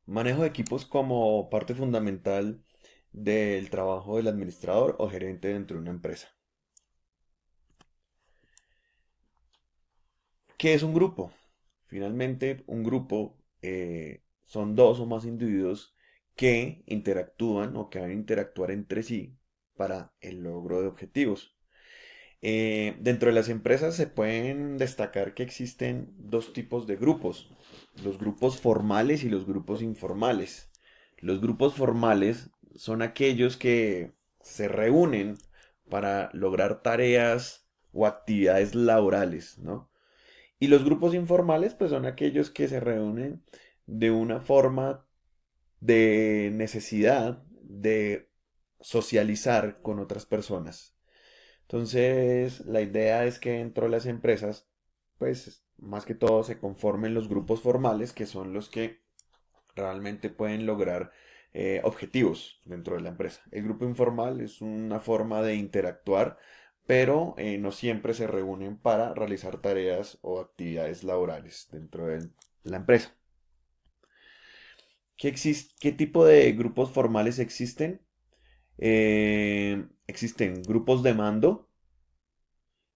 Manejo de equipos como parte fundamental del trabajo del administrador o gerente dentro de una empresa. ¿Qué es un grupo? Finalmente, un grupo son dos o más individuos que interactúan o que van a interactuar entre sí para el logro de objetivos. Dentro de las empresas se pueden destacar que existen dos tipos de grupos, los grupos formales y los grupos informales. Los grupos formales son aquellos que se reúnen para lograr tareas o actividades laborales, ¿no? Y los grupos informales, pues son aquellos que se reúnen de una forma de necesidad de socializar con otras personas. Entonces, la idea es que dentro de las empresas, pues más que todo se conformen los grupos formales, que son los que realmente pueden lograr objetivos dentro de la empresa. El grupo informal es una forma de interactuar, pero no siempre se reúnen para realizar tareas o actividades laborales dentro de la empresa. ¿Qué tipo de grupos formales existen? Existen grupos de mando.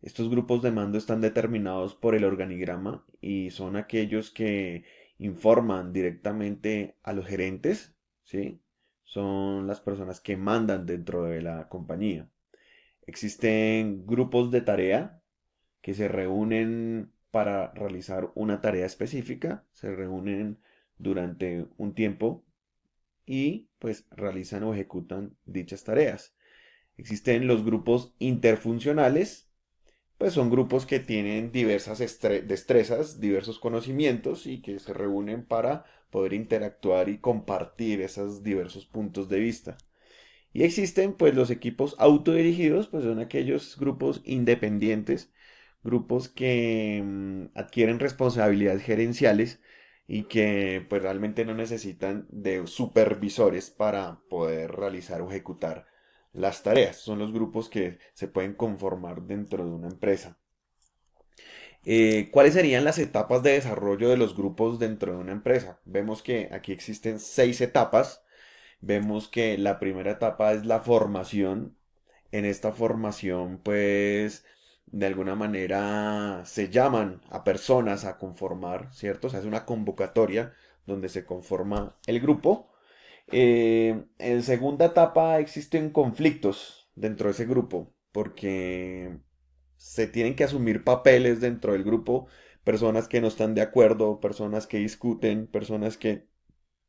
Estos grupos de mando están determinados por el organigrama y son aquellos que informan directamente a los gerentes, ¿sí? Son las personas que mandan dentro de la compañía. Existen grupos de tarea que se reúnen para realizar una tarea específica, se reúnen durante un tiempo y pues realizan o ejecutan dichas tareas. Existen los grupos interfuncionales, pues son grupos que tienen diversas destrezas, diversos conocimientos y que se reúnen para poder interactuar y compartir esos diversos puntos de vista. Y existen pues los equipos autodirigidos, pues son aquellos grupos independientes, grupos que adquieren responsabilidades gerenciales y que pues realmente no necesitan de supervisores para poder realizar o ejecutar las tareas. Son los grupos que se pueden conformar dentro de una empresa. ¿Cuáles serían las etapas de desarrollo de los grupos dentro de una empresa? Vemos que aquí existen 6 etapas. Vemos que la primera etapa es la formación. En esta formación, pues, de alguna manera se llaman a personas a conformar, ¿cierto? Se hace una convocatoria donde se conforma el grupo. En segunda etapa existen conflictos dentro de ese grupo, porque se tienen que asumir papeles dentro del grupo, personas que no están de acuerdo, personas que discuten, personas que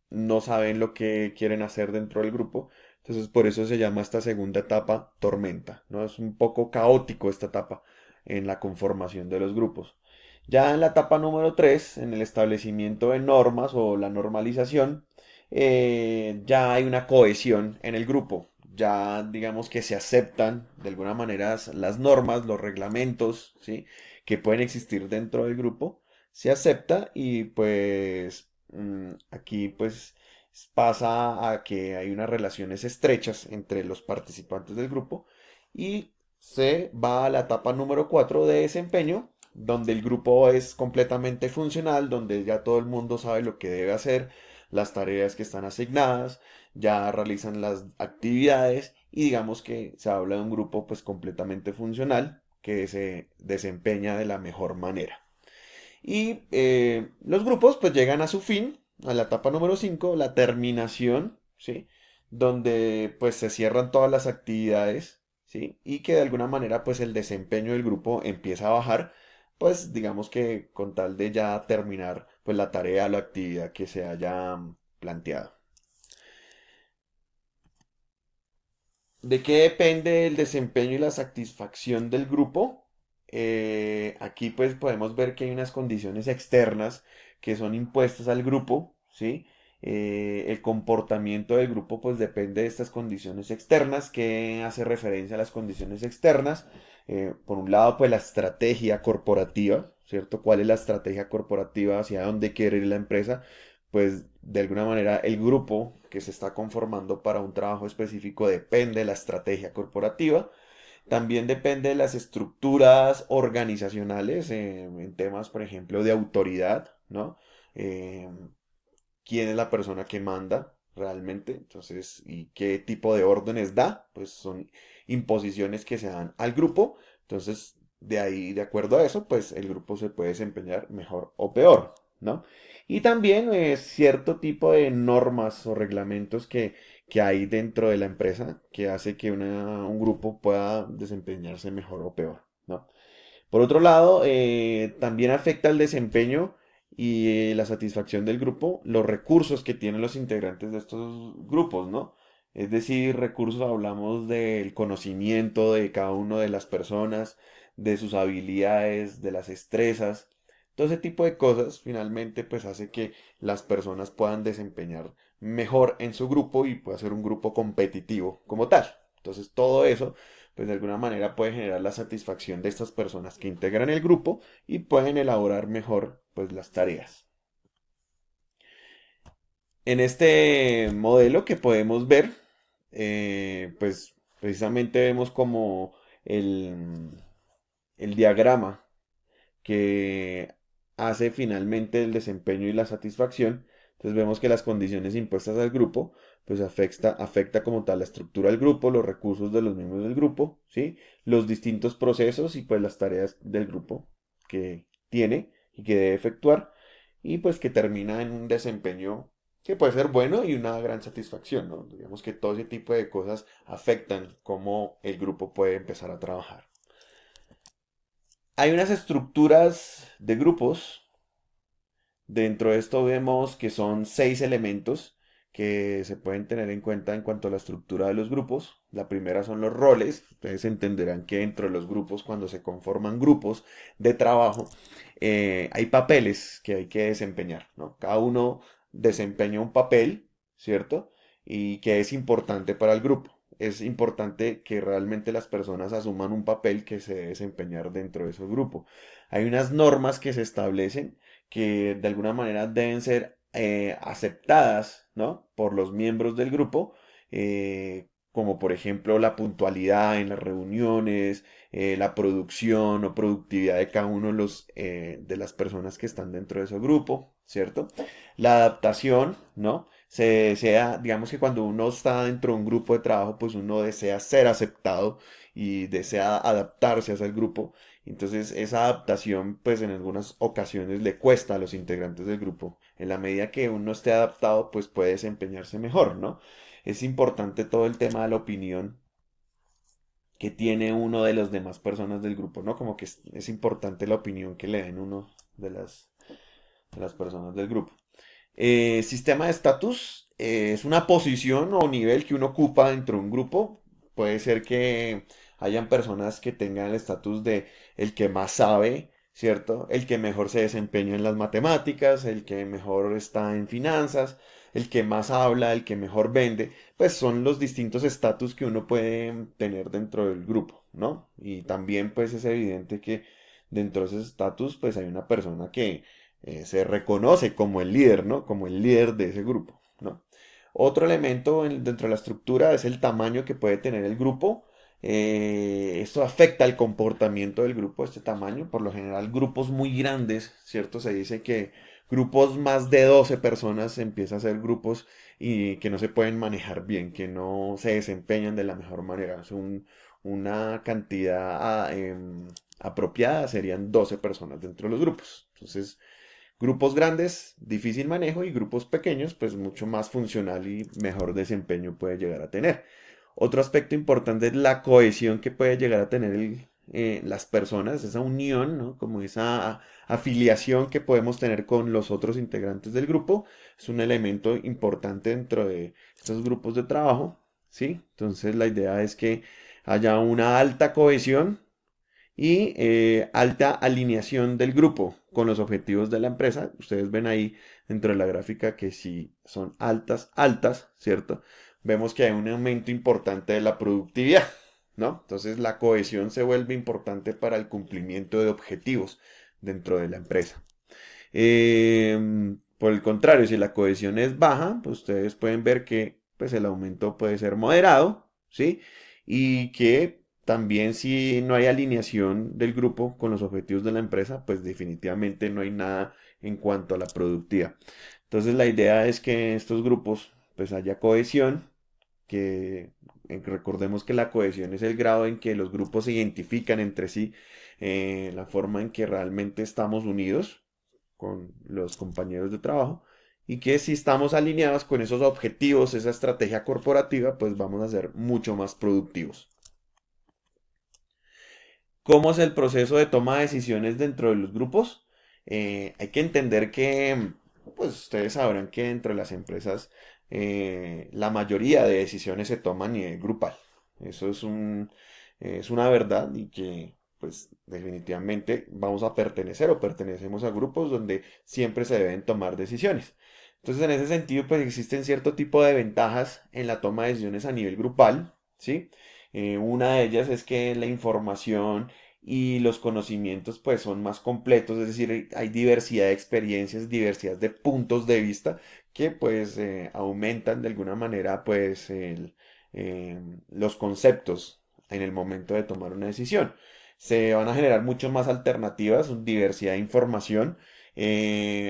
no saben lo que quieren hacer dentro del grupo. Entonces, por eso se llama esta segunda etapa tormenta, ¿no? Es un poco caótico esta etapa en la conformación de los grupos. Ya en la etapa número 3, en el establecimiento de normas o la normalización, ya hay una cohesión en el grupo. Ya digamos que se aceptan de alguna manera las normas, los reglamentos, ¿sí? Que pueden existir dentro del grupo. Se acepta y pues aquí pues pasa a que hay unas relaciones estrechas entre los participantes del grupo y se va a la etapa número 4 de desempeño, donde el grupo es completamente funcional, donde ya todo el mundo sabe lo que debe hacer, las tareas que están asignadas, ya realizan las actividades y digamos que se habla de un grupo pues completamente funcional que se desempeña de la mejor manera. Y los grupos pues llegan a su fin, a la etapa número 5 la terminación, ¿sí? Donde pues se cierran todas las actividades, ¿sí? Y que de alguna manera pues el desempeño del grupo empieza a bajar, pues digamos que con tal de ya terminar pues la tarea o la actividad que se haya planteado. ¿De qué depende el desempeño y la satisfacción del grupo? Aquí pues podemos ver que hay unas condiciones externas que son impuestas al grupo, ¿sí? El comportamiento del grupo pues depende de estas condiciones externas, que hace referencia a las condiciones externas. Por un lado pues la estrategia corporativa, ¿cierto? ¿Cuál es la estrategia corporativa? ¿Hacia dónde quiere ir la empresa? Pues de alguna manera el grupo que se está conformando para un trabajo específico depende de la estrategia corporativa, también depende de las estructuras organizacionales en temas, por ejemplo, de autoridad, ¿no? Eh, quién es la persona que manda realmente, entonces, y qué tipo de órdenes da, pues son imposiciones que se dan al grupo, entonces, de ahí, de acuerdo a eso, pues el grupo se puede desempeñar mejor o peor, ¿no? Y también cierto tipo de normas o reglamentos que hay dentro de la empresa que hace que un grupo pueda desempeñarse mejor o peor, ¿no? Por otro lado, también afecta el desempeño y la satisfacción del grupo, los recursos que tienen los integrantes de estos grupos, ¿no? Es decir, recursos hablamos del conocimiento de cada una de las personas, de sus habilidades, de las destrezas. Todo ese tipo de cosas finalmente pues hace que las personas puedan desempeñar mejor en su grupo y pueda ser un grupo competitivo como tal. Entonces todo eso pues de alguna manera puede generar la satisfacción de estas personas que integran el grupo y pueden elaborar mejor pues las tareas. En este modelo que podemos ver, pues precisamente vemos como el, el diagrama que hace finalmente el desempeño y la satisfacción. Entonces vemos que las condiciones impuestas al grupo, pues afecta como tal la estructura del grupo, los recursos de los miembros del grupo, ¿sí? Los distintos procesos y pues las tareas del grupo que tiene y que debe efectuar y pues que termina en un desempeño que puede ser bueno y una gran satisfacción, ¿no? Digamos que todo ese tipo de cosas afectan cómo el grupo puede empezar a trabajar. Hay unas estructuras de grupos. Dentro de esto vemos que son 6 elementos que se pueden tener en cuenta en cuanto a la estructura de los grupos. La primera son los roles. Ustedes entenderán que dentro de los grupos, cuando se conforman grupos de trabajo, hay papeles que hay que desempeñar, ¿no? Cada uno desempeña un papel, ¿cierto? Y que es importante para el grupo. Es importante que realmente las personas asuman un papel que se debe desempeñar dentro de ese grupo. Hay unas normas que se establecen que de alguna manera deben ser aceptadas, ¿no? Por los miembros del grupo, como por ejemplo la puntualidad en las reuniones, la producción o productividad de cada uno de las personas que están dentro de ese grupo, ¿cierto? La adaptación, ¿no? Se desea, digamos que cuando uno está dentro de un grupo de trabajo, pues uno desea ser aceptado y desea adaptarse a ese grupo. Entonces esa adaptación pues en algunas ocasiones le cuesta a los integrantes del grupo. En la medida que uno esté adaptado pues puede desempeñarse mejor, ¿no? Es importante todo el tema de la opinión que tiene uno de las demás personas del grupo, ¿no? Como que es importante la opinión que le den uno de las personas del grupo. Sistema de estatus es una posición o nivel que uno ocupa dentro de un grupo. Puede ser que hayan personas que tengan el estatus de el que más sabe, ¿cierto? El que mejor se desempeña en las matemáticas, el que mejor está en finanzas, el que más habla, el que mejor vende. Pues son los distintos estatus que uno puede tener dentro del grupo, ¿no? Y también pues es evidente que dentro de ese estatus pues hay una persona que se reconoce como el líder, ¿no? Como el líder de ese grupo, ¿no? Otro elemento dentro de la estructura es el tamaño que puede tener el grupo. Esto afecta el comportamiento del grupo, este tamaño. Por lo general, grupos muy grandes, ¿cierto? Se dice que grupos más de 12 personas empiezan a ser grupos y que no se pueden manejar bien, que no se desempeñan de la mejor manera. Una cantidad apropiada serían 12 personas dentro de los grupos. Entonces, grupos grandes, difícil manejo y grupos pequeños, pues mucho más funcional y mejor desempeño puede llegar a tener. Otro aspecto importante es la cohesión que puede llegar a tener las personas, esa unión, ¿no? Como esa afiliación que podemos tener con los otros integrantes del grupo, es un elemento importante dentro de estos grupos de trabajo, ¿sí? Entonces la idea es que haya una alta cohesión y alta alineación del grupo con los objetivos de la empresa. Ustedes ven ahí dentro de la gráfica que si son altas, altas, ¿cierto? Vemos que hay un aumento importante de la productividad, ¿no? Entonces la cohesión se vuelve importante para el cumplimiento de objetivos dentro de la empresa. Por el contrario, si la cohesión es baja, pues ustedes pueden ver que pues, el aumento puede ser moderado, ¿sí? Y que también si no hay alineación del grupo con los objetivos de la empresa, pues definitivamente no hay nada en cuanto a la productividad. Entonces la idea es que en estos grupos pues haya cohesión, que recordemos que la cohesión es el grado en que los grupos se identifican entre sí, la forma en que realmente estamos unidos con los compañeros de trabajo y que si estamos alineados con esos objetivos, esa estrategia corporativa, pues vamos a ser mucho más productivos. ¿Cómo es el proceso de toma de decisiones dentro de los grupos? Hay que entender que, pues ustedes sabrán que dentro de las empresas la mayoría de decisiones se toman a nivel grupal. Eso es una verdad y que pues definitivamente vamos a pertenecer o pertenecemos a grupos donde siempre se deben tomar decisiones. Entonces en ese sentido pues existen cierto tipo de ventajas en la toma de decisiones a nivel grupal, ¿sí? Una de ellas es que la información y los conocimientos pues son más completos, es decir, hay diversidad de experiencias, diversidad de puntos de vista que pues aumentan de alguna manera pues los conceptos en el momento de tomar una decisión. Se van a generar mucho más alternativas, diversidad de información,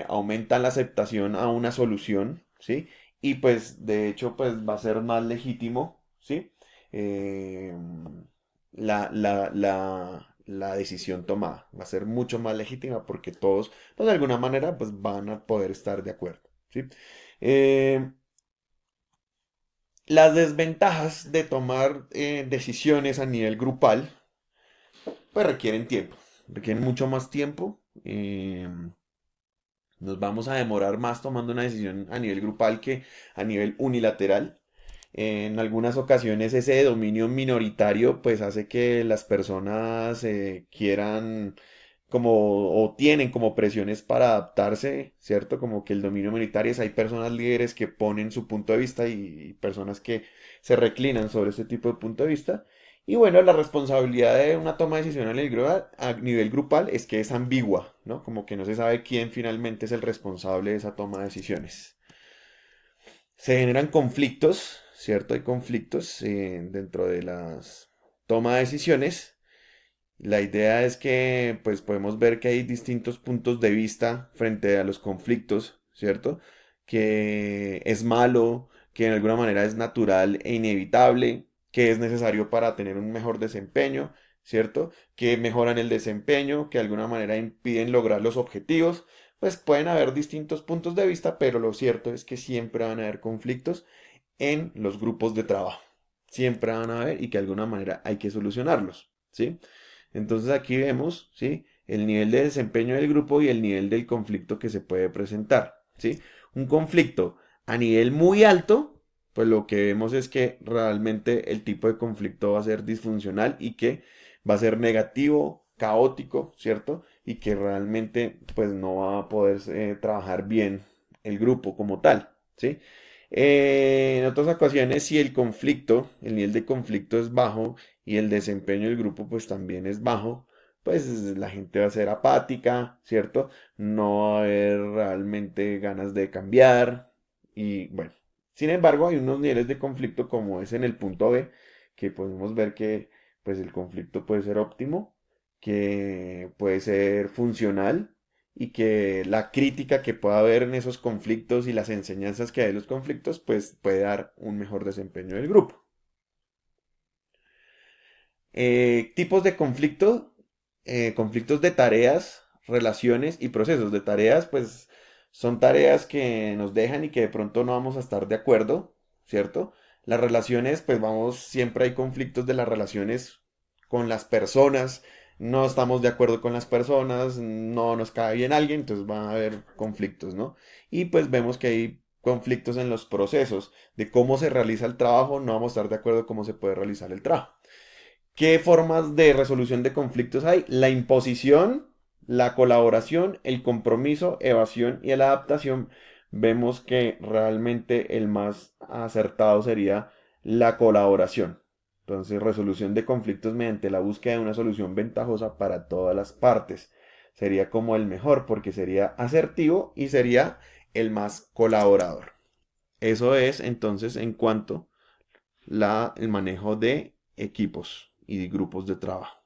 aumentan la aceptación a una solución, ¿sí? Y pues de hecho pues va a ser más legítimo, ¿sí? eh, la decisión tomada. Va a ser mucho más legítima porque todos, pues de alguna manera, pues van a poder estar de acuerdo, ¿sí? Eh, las desventajas de tomar decisiones a nivel grupal, pues requieren tiempo, requieren mucho más tiempo. Nos vamos a demorar más tomando una decisión a nivel grupal que a nivel unilateral. En algunas ocasiones ese dominio minoritario pues hace que las personas quieran como o tienen como presiones para adaptarse, ¿cierto? Como que el dominio minoritario es hay personas líderes que ponen su punto de vista y personas que se reclinan sobre ese tipo de punto de vista. Y bueno, la responsabilidad de una toma de decisión a nivel grupal es que es ambigua, ¿no? Como que no se sabe quién finalmente es el responsable de esa toma de decisiones. Se generan conflictos, ¿cierto? Hay conflictos dentro de las toma de decisiones. La idea es que pues podemos ver que hay distintos puntos de vista frente a los conflictos, ¿cierto? Que es malo, que de alguna manera es natural e inevitable, que es necesario para tener un mejor desempeño, ¿cierto? Que mejoran el desempeño, que de alguna manera impiden lograr los objetivos. Pues pueden haber distintos puntos de vista, pero lo cierto es que siempre van a haber conflictos en los grupos de trabajo. Siempre van a haber y que de alguna manera hay que solucionarlos, ¿sí? Entonces aquí vemos, ¿sí? El nivel de desempeño del grupo y el nivel del conflicto que se puede presentar, ¿sí? Un conflicto a nivel muy alto, pues lo que vemos es que realmente el tipo de conflicto va a ser disfuncional y que va a ser negativo, caótico, ¿cierto? Y que realmente pues no va a poder trabajar bien el grupo como tal, ¿sí? En otras ocasiones, si el conflicto, el nivel de conflicto es bajo y el desempeño del grupo pues también es bajo, pues la gente va a ser apática, ¿cierto? No va a haber realmente ganas de cambiar y bueno. Sin embargo, hay unos niveles de conflicto como es en el punto B, que podemos ver que pues el conflicto puede ser óptimo, que puede ser funcional y que la crítica que pueda haber en esos conflictos y las enseñanzas que hay en los conflictos, pues puede dar un mejor desempeño del grupo. Tipos de conflicto, conflictos de tareas, relaciones y procesos. De tareas, pues son tareas que nos dejan y que de pronto no vamos a estar de acuerdo, ¿cierto? Las relaciones, pues vamos, siempre hay conflictos de las relaciones con las personas, no estamos de acuerdo con las personas, no nos cae bien alguien, entonces va a haber conflictos, ¿no? Y pues vemos que hay conflictos en los procesos de cómo se realiza el trabajo, no vamos a estar de acuerdo cómo se puede realizar el trabajo. ¿Qué formas de resolución de conflictos hay? La imposición, la colaboración, el compromiso, evasión y la adaptación. Vemos que realmente el más acertado sería la colaboración. Entonces, resolución de conflictos mediante la búsqueda de una solución ventajosa para todas las partes. Sería como el mejor porque sería asertivo y sería el más colaborador. Eso es entonces en cuanto el manejo de equipos y de grupos de trabajo.